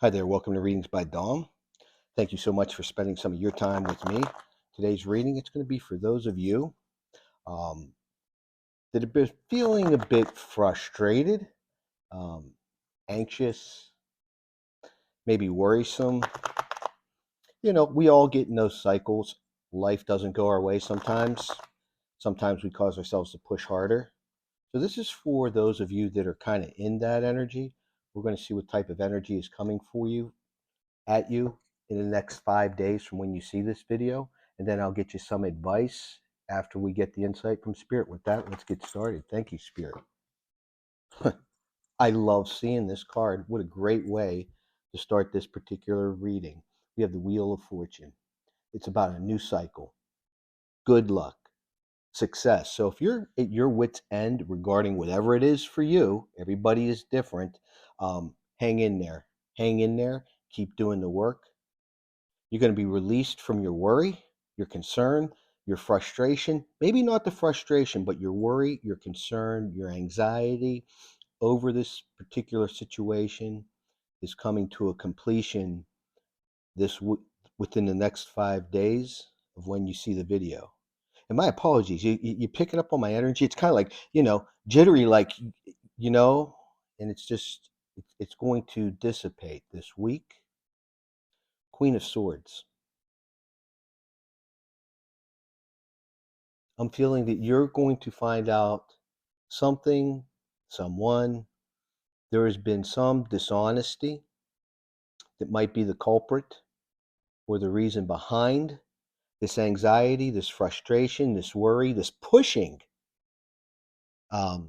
Hi there, welcome to Readings by Dom. Thank you so much for spending some of your time with me. Today's reading, it's going to be for those of you um, that have been feeling a bit frustrated, um, anxious, maybe worrisome. You know, we all get in those cycles. Life doesn't go our way sometimes. Sometimes we cause ourselves to push harder. So this is for those of you that are kind of in that energy. We're going to see what type of energy is coming for you at you in the next 5 days from when you see this video, and then I'll get you some advice after we get the insight from Spirit. With that, let's get started. Thank you, Spirit. I love seeing this card. What a great way to start this particular reading. We have the Wheel of Fortune. It's about a new cycle, good luck, success. So if you're at your wit's end regarding whatever it is for you, everybody is different. Hang in there. Hang in there. Keep doing the work. You're going to be released from your worry, your concern, your frustration. Maybe not the frustration, but your worry, your concern, your anxiety over this particular situation is coming to a completion within the next 5 days of when you see the video. And my apologies, you picking up on my energy. It's kind of like, jittery, like, and it's going to dissipate this week. Queen of Swords. I'm feeling that you're going to find out something, someone, there has been some dishonesty that might be the culprit or the reason behind this anxiety, this frustration, this worry, this pushing that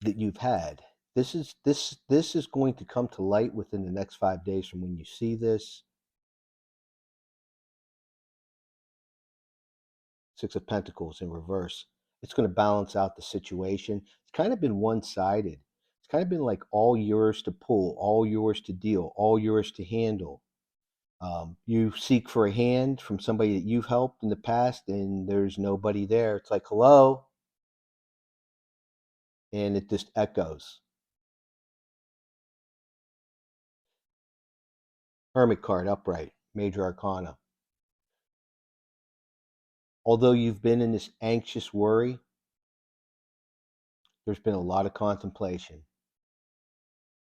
you've had. This is going to come to light within the next 5 days from when you see this. Six of Pentacles in reverse. It's going to balance out the situation. It's kind of been one-sided. It's kind of been like all yours to pull, all yours to deal, all yours to handle. You seek for a hand from somebody that you've helped in the past, and there's nobody there. It's like, hello, and it just echoes. Hermit card, upright, major arcana. Although you've been in this anxious worry, there's been a lot of contemplation.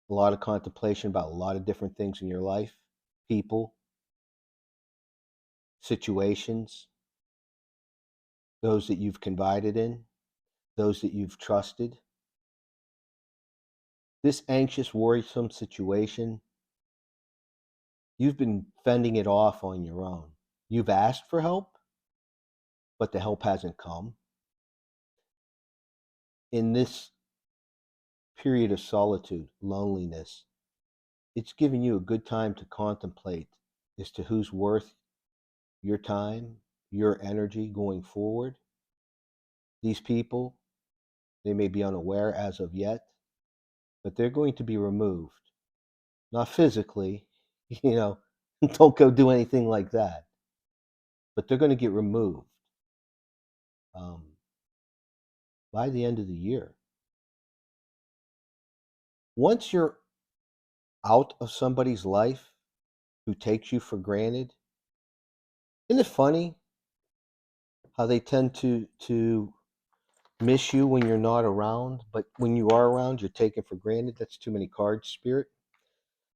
A lot of contemplation about a lot of different things in your life, people, situations, those that you've confided in, those that you've trusted. This anxious, worrisome situation, you've been fending it off on your own. You've asked for help, but the help hasn't come. In this period of solitude, loneliness, it's given you a good time to contemplate as to who's worth your time, your energy going forward. These people, they may be unaware as of yet, but they're going to be removed. Not physically, don't go do anything like that. But they're going to get removed by the end of the year. Once you're out of somebody's life who takes you for granted, isn't it funny how they tend to miss you when you're not around, but when you are around, you're taken for granted? That's too many cards, Spirit.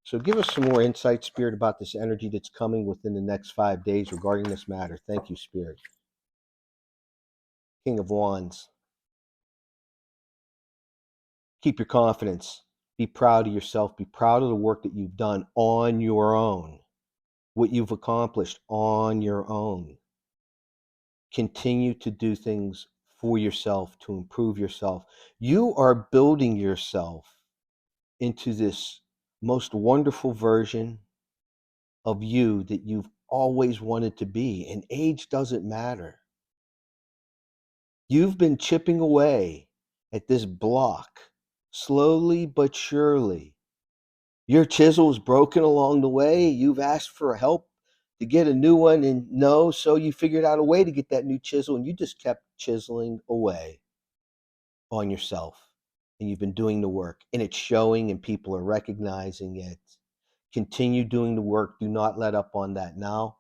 So give us some more insight, Spirit, about this energy that's coming within the next 5 days regarding this matter. Thank you, Spirit. King of Wands. Keep your confidence. Be proud of yourself. Be proud of the work that you've done on your own, what you've accomplished on your own. Continue to do things for yourself to improve yourself. You are building yourself into this most wonderful version of you that you've always wanted to be, and age doesn't matter. You've been chipping away at this block, slowly but surely. Your chisel is broken along the way. You've asked for help to get a new one, and no, so you figured out a way to get that new chisel, and you just kept chiseling away on yourself. and you've been doing the work, and it's showing and people are recognizing it. Continue doing the work. Do not let up on that now.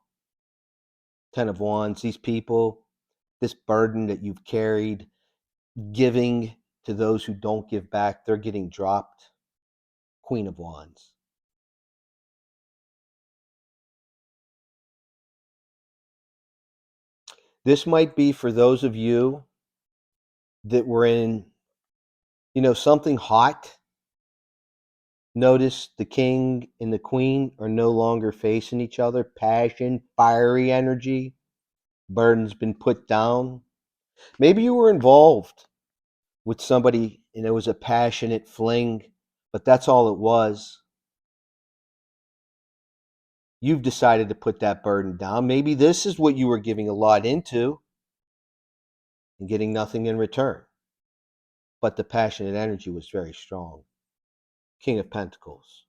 10 of Wands, these people, this burden that you've carried, giving to those who don't give back, they're getting dropped. Queen of Wands. This might be for those of you that were in, something hot. Notice the king and the queen are no longer facing each other. Passion, fiery energy, burden's been put down. Maybe you were involved with somebody and it was a passionate fling, but that's all it was. You've decided to put that burden down. Maybe this is what you were giving a lot into and getting nothing in return. But the passionate energy was very strong. King of Pentacles.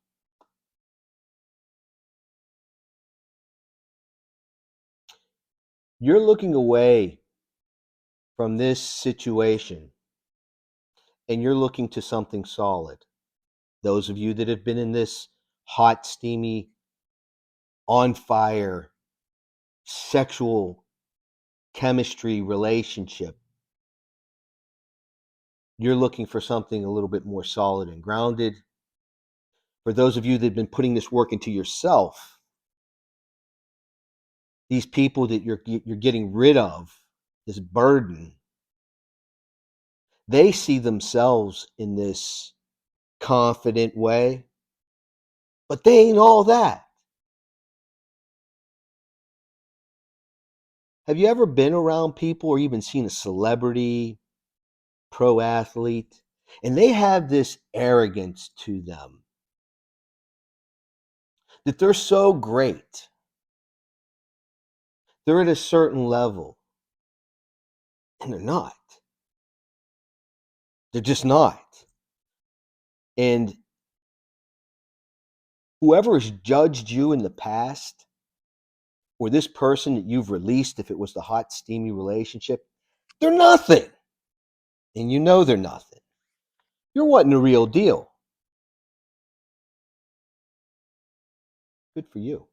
You're looking away from this situation and you're looking to something solid. Those of you that have been in this hot, steamy, on fire, sexual chemistry relationship, you're looking for something a little bit more solid and grounded. For those of you that have been putting this work into yourself, these people that you're getting rid of, this burden, they see themselves in this confident way, but they ain't all that. Have you ever been around people or even seen a celebrity, pro athlete, and they have this arrogance to them that they're so great, they're at a certain level, and they're not. They're just not. And whoever has judged you in the past, or this person that you've released, if it was the hot, steamy relationship, they're nothing. And you know they're nothing. You're wanting the real deal. Good for you.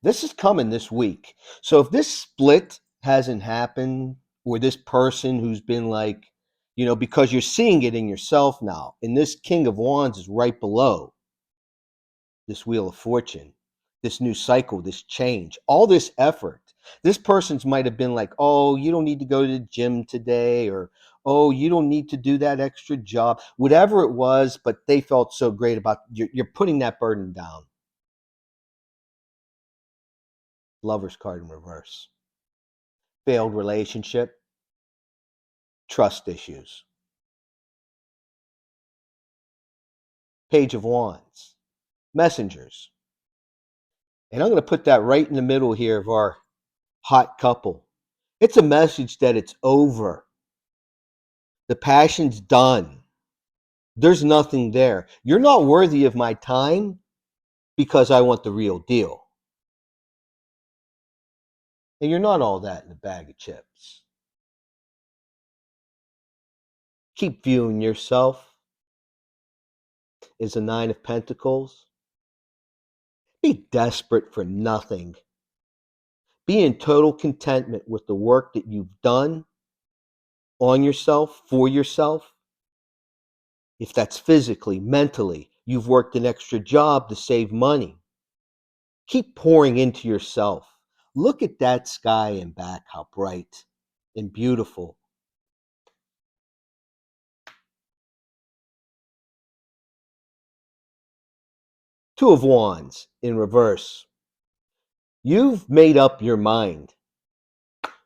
This is coming this week. So if this split hasn't happened, or this person who's been like, because you're seeing it in yourself now, and this King of Wands is right below this Wheel of Fortune, this new cycle, this change, all this effort. This person's might have been like, oh, you don't need to go to the gym today, or, oh, you don't need to do that extra job, whatever it was, but they felt so great about you're putting that burden down. Lover's card in reverse. Failed relationship, trust issues. Page of Wands, messengers. And I'm going to put that right in the middle here of our hot couple. It's a message that it's over. The passion's done. There's nothing there. You're not worthy of my time because I want the real deal. And you're not all that in a bag of chips. Keep viewing yourself as a Nine of Pentacles. Be desperate for nothing. Be in total contentment with the work that you've done on yourself, for yourself. If that's physically, mentally, you've worked an extra job to save money. Keep pouring into yourself. Look at that sky and back, how bright and beautiful. Two of Wands in reverse. You've made up your mind.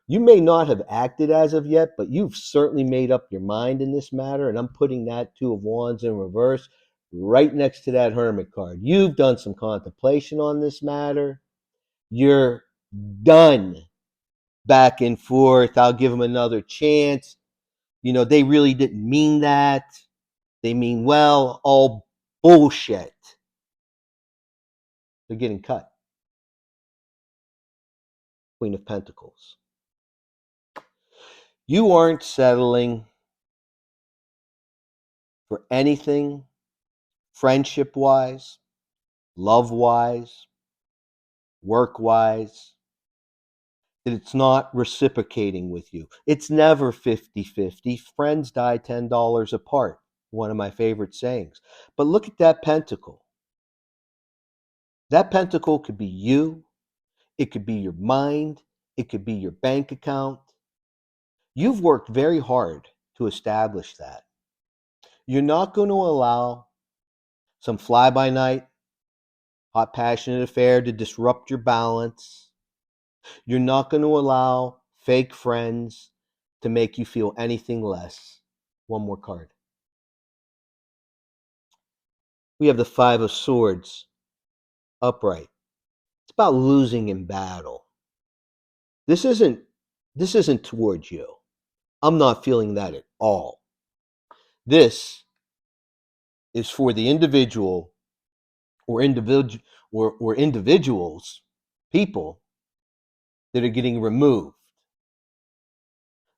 You may not have acted as of yet, but you've certainly made up your mind in this matter. And I'm putting that Two of Wands in reverse right next to that Hermit card. You've done some contemplation on this matter. You're done back and forth. I'll give them another chance. They really didn't mean that. They mean well. All bullshit. They're getting cut. Queen of Pentacles. You aren't settling for anything friendship-wise, love-wise, work-wise, that it's not reciprocating with you. It's never 50-50. Friends die $10 apart, one of my favorite sayings. But look at that pentacle. That pentacle could be you, it could be your mind, it could be your bank account. You've worked very hard to establish that. You're not going to allow some fly-by-night, hot, passionate affair to disrupt your balance. You're not going to allow fake friends to make you feel anything less. One more card. We have the Five of Swords upright. It's about losing in battle. This isn't towards you. I'm not feeling that at all. This is for the individual or individuals, people that are getting removed.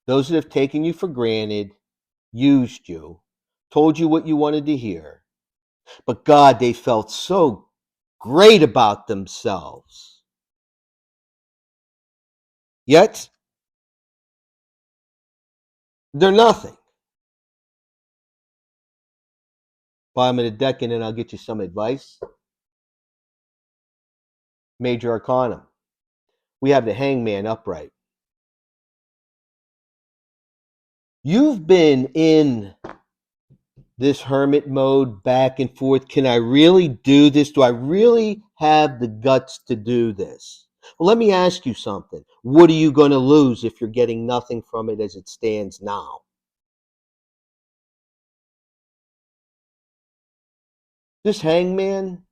Those that have taken you for granted, used you, told you what you wanted to hear. But God, they felt so great about themselves. Yet, they're nothing. Bottom of the deck, and then I'll get you some advice. Major Arcana. We have the Hangman upright. You've been in this hermit mode back and forth. Can I really do this? Do I really have the guts to do this? Well, let me ask you something. What are you going to lose if you're getting nothing from it as it stands now? This Hangman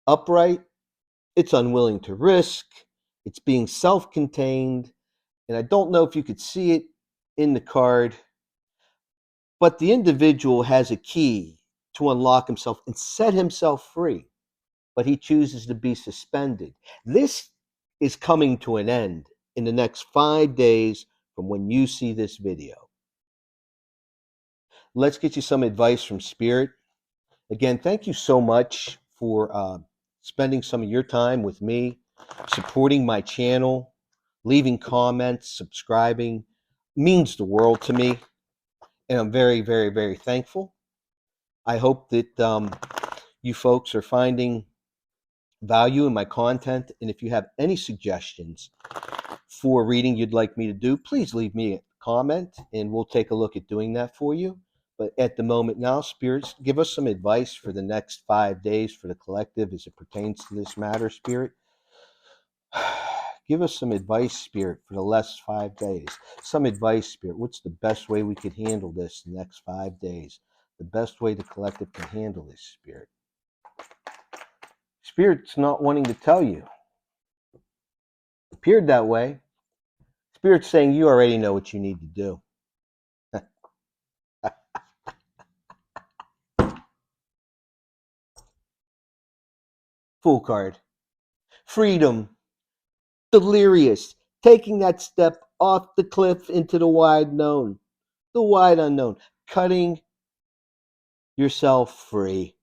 upright, it's unwilling to risk. It's being self-contained. And I don't know if you could see it in the card, but the individual has a key to unlock himself and set himself free, but he chooses to be suspended. This is coming to an end in the next 5 days from when you see this video. Let's get you some advice from Spirit. Again, thank you so much for spending some of your time with me, supporting my channel, leaving comments, subscribing. Means the world to me, and I'm very, very, very thankful. I hope that you folks are finding value in my content, and if you have any suggestions for reading you'd like me to do, please leave me a comment, and we'll take a look at doing that for you. But at the moment now, Spirits, give us some advice for the next 5 days for the collective as it pertains to this matter, Spirit. Give us some advice, Spirit, for the last 5 days. Some advice, Spirit. What's the best way we could handle this the next 5 days? The best way the collective can handle this, Spirit. Spirit's not wanting to tell you. Appeared that way. Spirit's saying you already know what you need to do. Fool card. Freedom. Delirious. Taking that step off the cliff into the wide known. The wide unknown. Cutting yourself free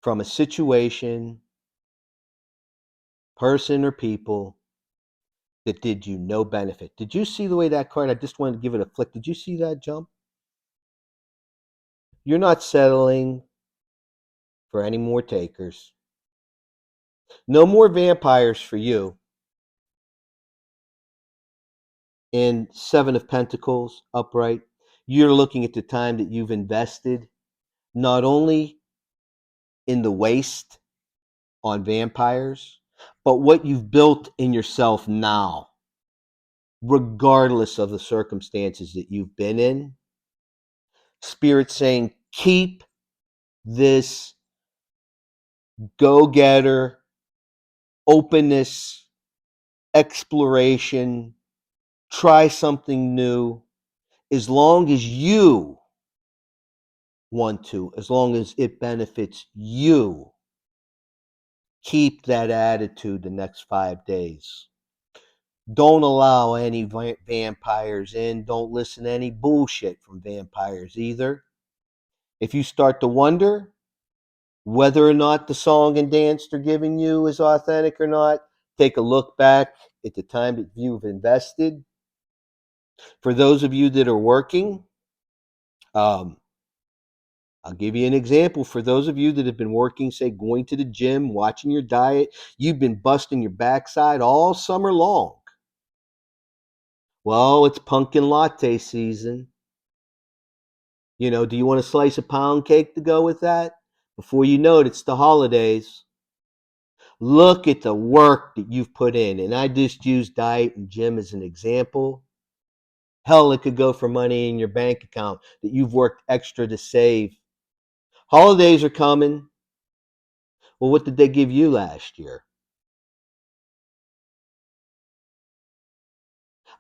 from a situation, person, or people that did you no benefit. Did you see the way that card, I just wanted to give it a flick. Did you see that jump? You're not settling for any more takers. No more vampires for you. And Seven of Pentacles upright. You're looking at the time that you've invested not only in the waste on vampires, but what you've built in yourself now, regardless of the circumstances that you've been in. Spirit saying, keep this go-getter, openness, exploration, try something new, as long as you want to, as long as it benefits you. Keep that attitude the next 5 days. Don't allow any vampires in. Don't listen to any bullshit from vampires either. If you start to wonder whether or not the song and dance they're giving you is authentic or not, take a look back at the time that you've invested. For those of you that are working, um, I'll give you an example. For those of you that have been working, say going to the gym, watching your diet, you've been busting your backside all summer long. Well, it's pumpkin latte season. Do you want a slice of pound cake to go with that? Before you know it, it's the holidays. Look at the work that you've put in. And I just use diet and gym as an example. Hell, it could go for money in your bank account that you've worked extra to save. Holidays are coming. Well, what did they give you last year?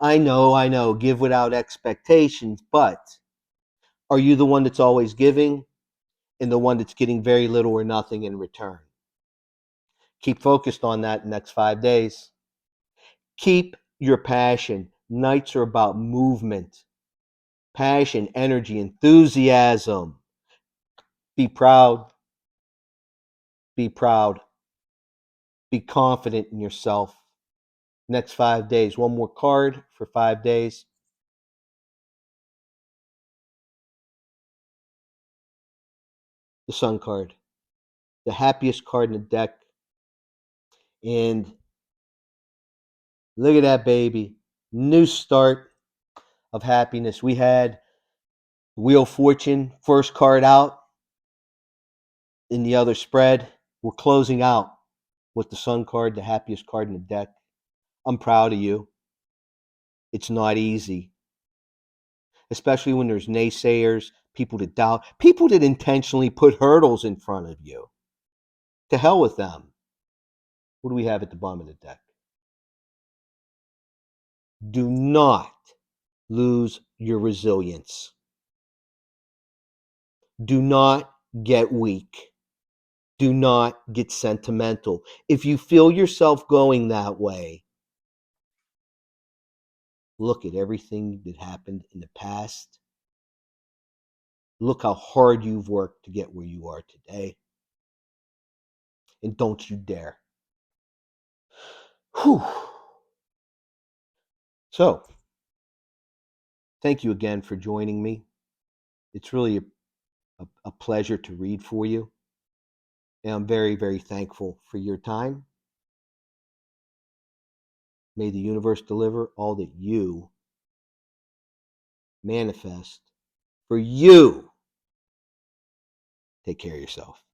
I know, give without expectations, but are you the one that's always giving and the one that's getting very little or nothing in return? Keep focused on that next 5 days. Keep your passion. Nights are about movement, passion, energy, enthusiasm. Be proud. Be proud. Be confident in yourself. Next 5 days. One more card for 5 days. The Sun card. The happiest card in the deck. And look at that, baby. New start of happiness. We had Wheel of Fortune, first card out in the other spread. We're closing out with the Sun card, the happiest card in the deck. I'm proud of you. It's not easy, especially when there's naysayers, people that doubt, people that intentionally put hurdles in front of you. To hell with them. What do we have at the bottom of the deck? Do not lose your resilience. Do not get weak. Do not get sentimental. If you feel yourself going that way, look at everything that happened in the past. Look how hard you've worked to get where you are today. And don't you dare. Whew. So, thank you again for joining me. It's really a pleasure to read for you. And I'm very, very thankful for your time. May the universe deliver all that you manifest for you. Take care of yourself.